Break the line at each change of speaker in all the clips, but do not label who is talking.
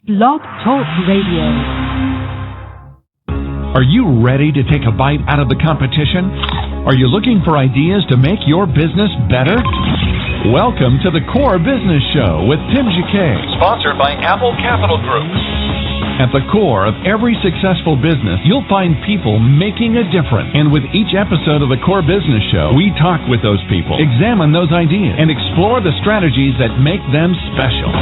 Blog Talk Radio.
Are you ready to take a bite out of the competition? Are you looking for ideas to make your business better? Welcome to the Core Business Show with Tim Jacquet.
Sponsored by Apple Capital Group.
At the core of every successful business, you'll find people making a difference. And with each episode of the Core Business Show, we talk with those people, examine those ideas, and explore the strategies that make them special.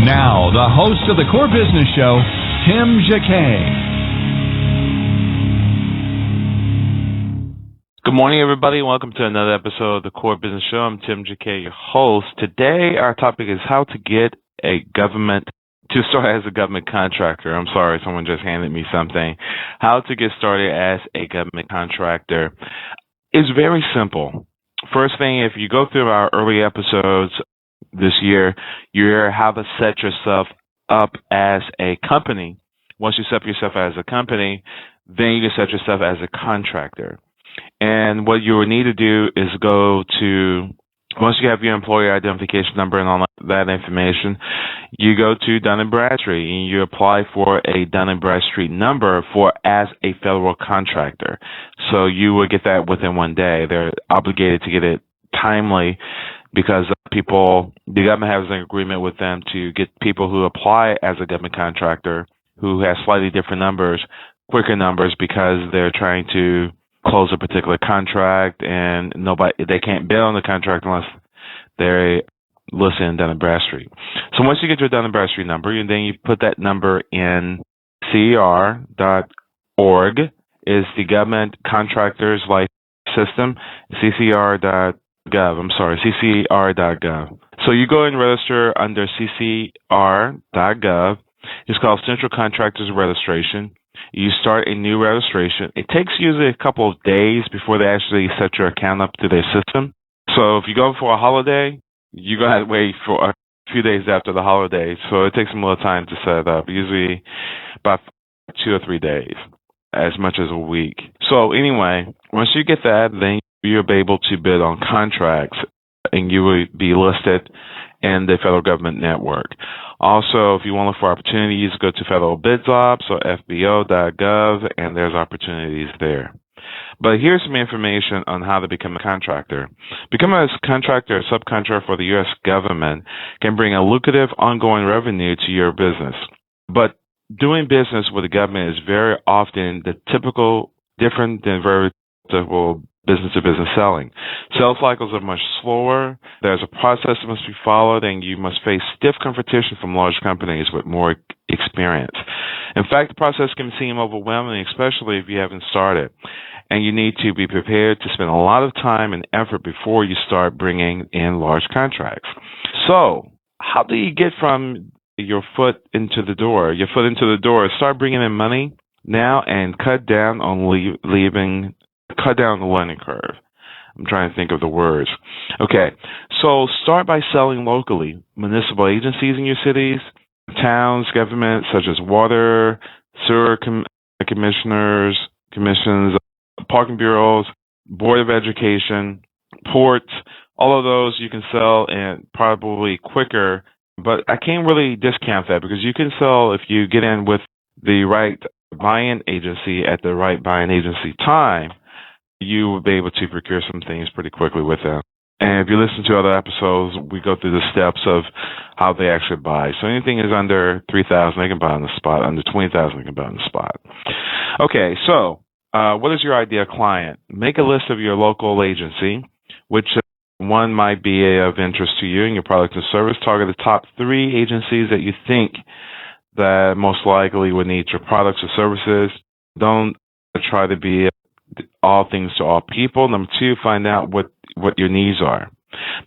Now, the host of the Core Business Show, Tim Jacquet.
Good morning, everybody. Welcome to another episode of the Core Business Show. I'm Tim Jacquet, your host. Today, our topic is how to get to start as a government contractor. I'm sorry, someone just handed me something. How to get started as a government contractor is very simple. First thing, if you go through our early episodes this year, you hear how to set yourself up as a company. Once you set up yourself as a company, then you can set yourself as a contractor. And what you will need to do is once you have your employer identification number and all that information, you go to Dun & Bradstreet and you apply for a Dun & Bradstreet number as a federal contractor. So you will get that within 1 day. They're obligated to get it timely because the government has an agreement with them to get people who apply as a government contractor who has slightly different numbers, quicker numbers, because they're trying to close a particular contract, and they can't bid on the contract unless they're listed in Dun & Bradstreet. So once you get your Dun & Bradstreet number, and then you put that number in CCR.org, is the government contractors license system, CCR.gov. So you go and register under CCR.gov. It's called Central Contractors Registration. You start a new registration. It takes usually a couple of days before they actually set your account up to their system. So if you go for a holiday, you're going to have to wait for a few days after the holiday. So it takes them a little time to set it up, usually about 2 or 3 days, as much as a week. So anyway, once you get that, then you'll be able to bid on contracts, and you will be listed in the federal government network. Also, if you want to look for opportunities, go to Federal Bids Ops or FBO.gov, and there's opportunities there. But here's some information on how to become a contractor. Becoming a contractor or subcontractor for the U.S. government can bring a lucrative ongoing revenue to your business. But doing business with the government is very often different than very typical business-to-business selling. Sales cycles are much slower. There's a process that must be followed, and you must face stiff competition from large companies with more experience. In fact, the process can seem overwhelming, especially if you haven't started, and you need to be prepared to spend a lot of time and effort before you start bringing in large contracts. So, how do you get from your foot into the door? Start bringing in money now and cut down on the learning curve. I'm trying to think of the words. Okay, so start by selling locally. Municipal agencies in your cities, towns, government, such as water, sewer commissions, parking bureaus, board of education, ports, all of those you can sell and probably quicker. But I can't really discount that because you can sell if you get in with the right buy-in agency at the right buy-in agency time. You will be able to procure some things pretty quickly with them. And if you listen to other episodes, we go through the steps of how they actually buy. So anything is under $3,000, they can buy on the spot. Under $20,000, they can buy on the spot. Okay, so what is your ideal client? Make a list of your local agency, which one might be of interest to you and your product and service. Target the top 3 agencies that you think that most likely would need your products or services. Don't try to be all things to all people. Number 2, find out what your needs are.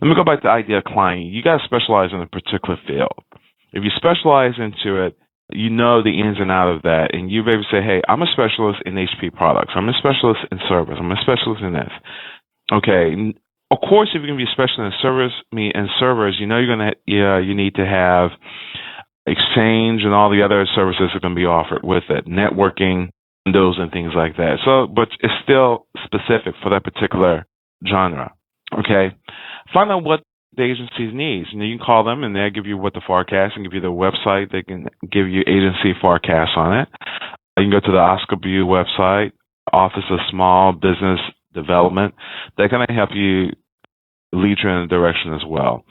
Let me go back to the ideal client. You got to specialize in a particular field. If you specialize into it, you know the ins and outs of that, and you maybe say, hey, I'm a specialist in HP products. I'm a specialist in service. I'm a specialist in this. Okay. Of course, if you're going to be a specialist in servers, you know you need to have Exchange and all the other services that are going to be offered with it, networking, Windows and things like that. So, but it's still specific for that particular genre. Okay, find out what the agency's needs. And you can call them, and they'll give you what the forecast and give you the website. They can give you agency forecasts on it. You can go to the OSCOBU website, Office of Small Business Development. They're going to help you lead you in a direction as well.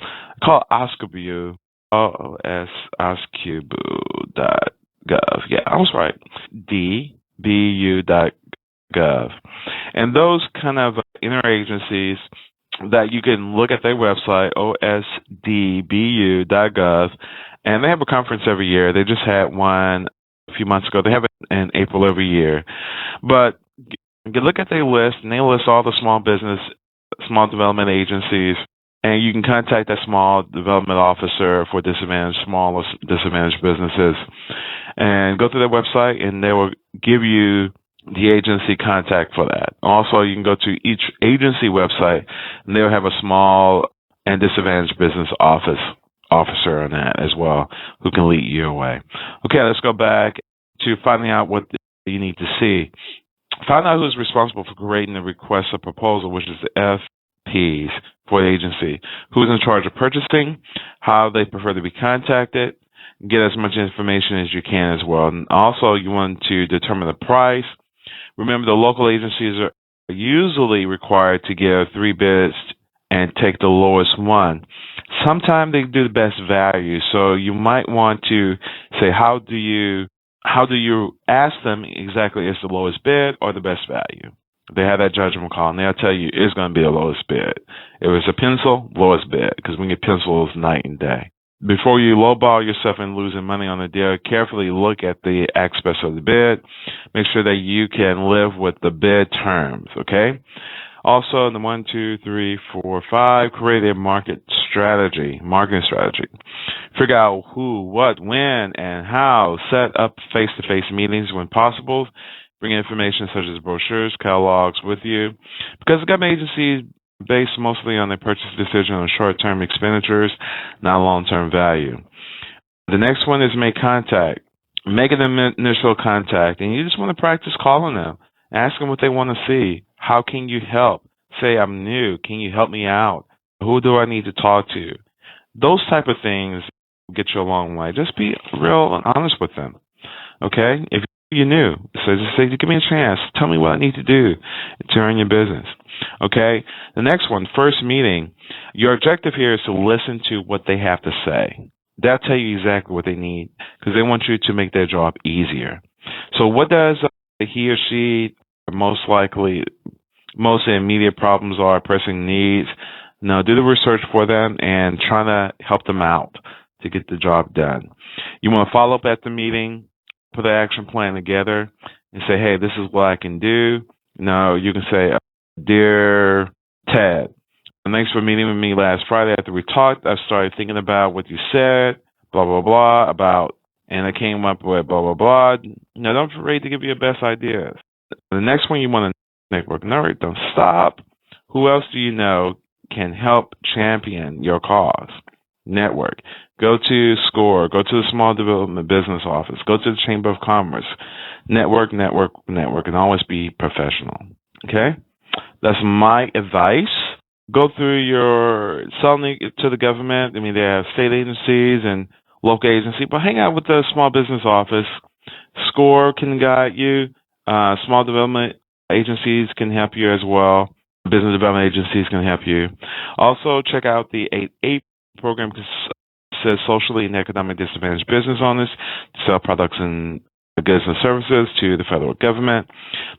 Call OSCOBU, oscbu.gov. Yeah, I was right. dbu.gov. And those kind of interagencies that you can look at their website, osdbu.gov, and they have a conference every year. They just had one a few months ago. They have it in April every year. But you look at their list, and they list all the small development agencies, and you can contact that small development officer for small disadvantaged businesses, and go to their website, and they will give you the agency contact for that. Also, you can go to each agency website, and they'll have a small and disadvantaged business officer on that as well, who can lead you away. Okay, let's go back to finding out what you need to see. Find out who's responsible for creating the request of proposal, which is the FPs for the agency. Who's in charge of purchasing, how they prefer to be contacted, get as much information as you can as well. And also, you want to determine the price. Remember, the local agencies are usually required to give 3 bids and take the lowest one. Sometimes they do the best value, so you might want to say, how do you ask them exactly is the lowest bid or the best value? They have that judgment call, and they'll tell you it's going to be the lowest bid. If it's a pencil, lowest bid, because when you get pencils, night and day. Before you lowball yourself and losing money on the deal, carefully look at the aspects of the bid. Make sure that you can live with the bid terms, okay? Also, the 1, 2, 3, 4, 5, create a marketing strategy. Figure out who, what, when, and how. Set up face-to-face meetings when possible. Bring information such as brochures, catalogs with you. Because the government agencies based mostly on their purchase decision on short-term expenditures, not long-term value. The next one is make contact. Make an initial contact, and you just want to practice calling them. Ask them what they want to see. How can you help? Say, I'm new. Can you help me out? Who do I need to talk to? Those type of things get you a long way. Just be real and honest with them, okay? If you're new, so just say, give me a chance. Tell me what I need to do to earn your business, okay? The next one, first meeting. Your objective here is to listen to what they have to say. They'll tell you exactly what they need because they want you to make their job easier. So what does he or she most immediate problems are, pressing needs? Now, do the research for them and try to help them out to get the job done. You want to follow up at the meeting, put an action plan together, and say, hey, this is what I can do. No, you can say, dear Ted, thanks for meeting with me last Friday after we talked. I started thinking about what you said, blah, blah, blah, and I came up with blah, blah, blah. Now, don't be afraid to give you your best ideas. The next one you want to network. No, don't stop. Who else do you know can help champion your cause? Network. Go to SCORE. Go to the Small Development Business Office. Go to the Chamber of Commerce. Network, and always be professional. Okay? That's my advice. Go through selling to the government. I mean, they have state agencies and local agencies, but hang out with the Small Business Office. SCORE can guide you. Small development agencies can help you as well. Business development agencies can help you. Also, check out the 8 program says socially and economically disadvantaged business owners to sell products and goods and services to the federal government.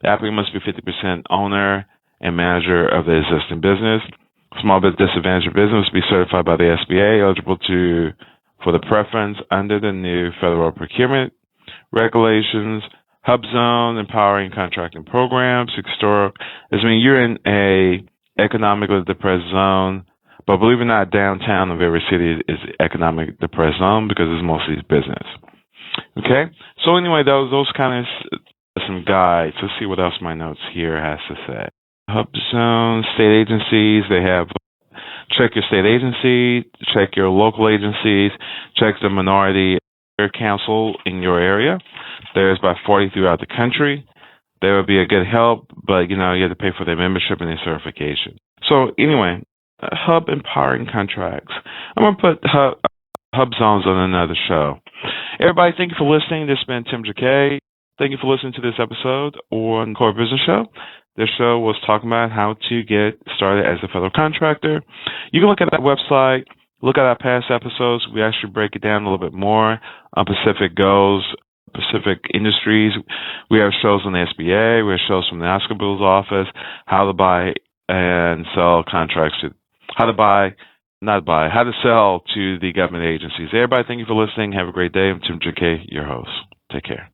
The applicant must be 50% owner and manager of the existing business. Small business disadvantaged business must be certified by the SBA, eligible for the preference under the new federal procurement regulations. Hub Zone, empowering contracting programs. You're in a economically depressed zone, but believe it or not, downtown of every city is economic depressed zone because it's mostly business. Okay? So anyway, those kind of some guides. Let's see what else my notes here has to say. Hub Zone, state agencies, they have check your state agency, check your local agencies, check the minority council in your area. There's about 40 throughout the country. There would be a good help, but you have to pay for their membership and their certification. So anyway, Hub Empowering Contracts. I'm going to put Hub Zones on another show. Everybody, thank you for listening. This has been Tim Jacquet. Thank you for listening to this episode on Core Business Show. This show was talking about how to get started as a federal contractor. You can look at that website, look at our past episodes. We actually break it down a little bit more on Pacific goals, Pacific industries. We have shows on the SBA. We have shows from the Oscar Bill's office, how to buy and sell contracts, how to sell to the government agencies. Everybody, thank you for listening. Have a great day. I'm Tim Jacquet, your host. Take care.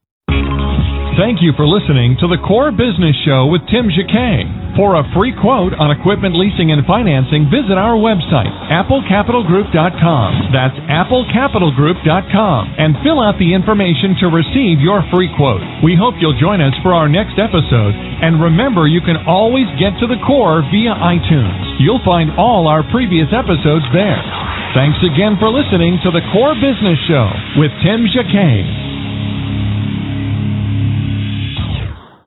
Thank you for listening to the Core Business Show with Tim Jacquet. For a free quote on equipment leasing and financing, visit our website, applecapitalgroup.com. That's applecapitalgroup.com. And fill out the information to receive your free quote. We hope you'll join us for our next episode. And remember, you can always get to the core via iTunes. You'll find all our previous episodes there. Thanks again for listening to the Core Business Show with Tim Jacquet.